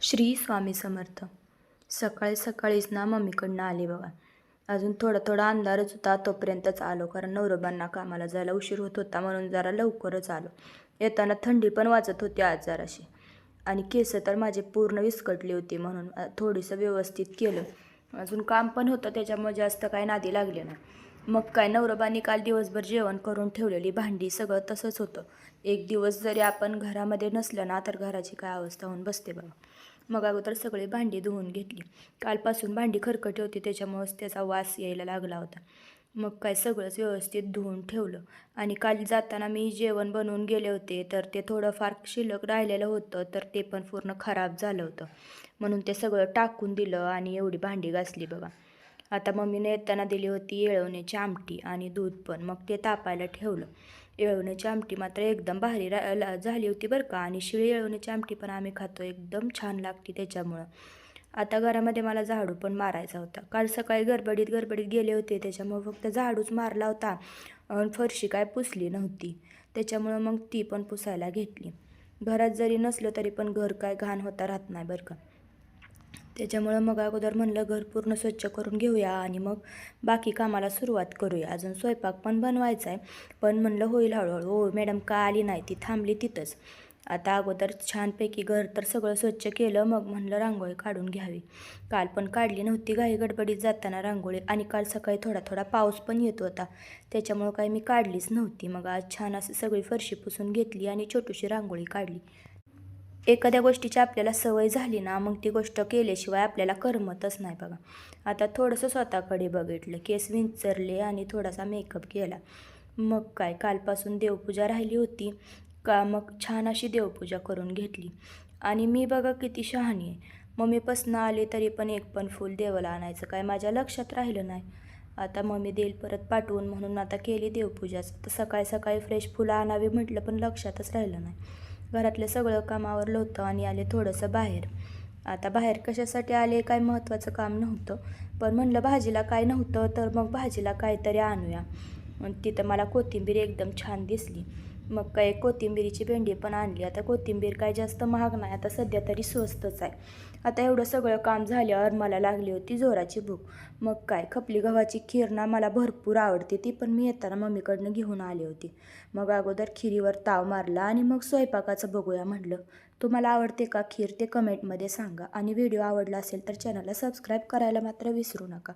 श्री स्वामी समर्थ. सकाळी सकाळीच ना मम्मीकडनं आले बघा. अजून थोडा अंधारच होता तोपर्यंतच आलो, कारण नवरोबांना कामाला जायला उशीर होत होता म्हणून जरा लवकरच आलो. येताना थंडी पण वाजत होती आज जराशी, आणि केस तर माझे पूर्ण विस्कटली होती म्हणून थोडीसं व्यवस्थित केलं. अजून काम पण होतं त्याच्यामुळे जास्त काय नादी लागले नाही. मग काय, नवरोबांनी काल दिवसभर जेवण करून ठेवलेली भांडी सगळं तसंच होतं. एक दिवस जरी आपण घरामध्ये नसलं ना तर घराची काय अवस्था होऊन बसते बघा. मग अगोदर सगळी भांडी धुवून घेतली. कालपासून भांडी खरकटी होती त्याच्यामुळंच त्याचा वास यायला लागला होता. मग काय, सगळंच व्यवस्थित धुवून ठेवलं. आणि काल जाताना मी जेवण बनवून गेले होते तर ते थोडंफार शिल्लक राहिलेलं होतं, तर ते पण पूर्ण खराब झालं होतं. म्हणून ते सगळं टाकून दिलं आणि एवढी भांडी घासली बघा. आता मम्मीने येताना दिली होती येळवण्याची आमटी आणि दूध पण, मग ते तापायला ठेवलं. येळवण्याची आमटी मात्र एकदम भारी झाली होती बरं का. आणि शिळी येळवण्याची आमटी पण आम्ही खातो, एकदम छान लागते त्याच्यामुळं. आता घरामध्ये मला झाडू पण मारायचा होता. काल सकाळी गडबडीत गेले होते त्याच्यामुळं फक्त झाडूच मारला होता, फरशी काय पुसली नव्हती. त्याच्यामुळं मग ती पण पुसायला घेतली. घरात जरी नसलं तरी पण घर काय घाण होता राहत नाही बरं का. त्याच्यामुळं मग अगोदर म्हणलं घर पूर्ण स्वच्छ करून घेऊया आणि मग बाकी कामाला सुरुवात करूया. अजून स्वयंपाक पण बनवायचा आहे, पण म्हणलं होईल हळूहळू. हो, मॅडम का आली नाही, ती थांबली तिथंच. आता अगोदर छानपैकी घर तर सगळं स्वच्छ केलं, मग म्हणलं रांगोळी काढून घ्यावी. काल पण काढली नव्हती, घाई गडबडीत जाताना रांगोळी, आणि काल सकाळी थोडा पाऊस पण येत होता त्याच्यामुळं काही मी काढलीच नव्हती. मग आज छान असं सगळी फरशी पुसून घेतली आणि छोटीशी रांगोळी काढली. एखाद्या गोष्टीची आपल्याला सवय झाली ना, मग ती गोष्ट केल्याशिवाय आपल्याला करमतच नाही बघा. आता थोडंसं स्वतःकडे बघितलं, केस विंचरले आणि थोडासा मेकअप केला. मग काय, कालपासून देवपूजा राहिली होती का, मग छान अशी देवपूजा करून घेतली. आणि मी बघा किती शहाणी आहे, मम्मीपासून आले तरी पण एक पण फूल देवाला आणायचं काय माझ्या लक्षात राहिलं नाही. आता मम्मी देईल परत पाठवून म्हणून आता केली देवपूजाचं. तर सकाळी सकाळी फ्रेश फुलं आणावी म्हटलं पण लक्षातच राहिलं नाही. घरातलं सगळं काम आवरलं होतं आणि आले थोडंसं बाहेर. आता बाहेर कशासाठी आले, काय महत्त्वाचं काम नव्हतं, पण म्हणलं भाजीला काय नव्हतं तर मग भाजीला काहीतरी आणूया. तिथं मला कोथिंबीर एकदम छान दिसली. मग काय, कोथिंबीरीची भेंडी पण आणली. आता कोथिंबीर काय जास्त महाग नाही, आता सध्या तरी स्वस्तच आहे. आता एवढं सगळं काम झाल्यावर मला लागली होती जोराची भूक. मग काय, खपली गव्हाची खीर ना मला भरपूर आवडते, ती पण मी येताना मम्मीकडनं घेऊन आली होती. मग अगोदर खिरीवर ताव मारला आणि मग स्वयंपाकाचं बघूया म्हटलं. तुम्हाला आवडते का खीर ते कमेंटमध्ये सांगा, आणि व्हिडिओ आवडला असेल तर चॅनलला सबस्क्राईब करायला मात्र विसरू नका.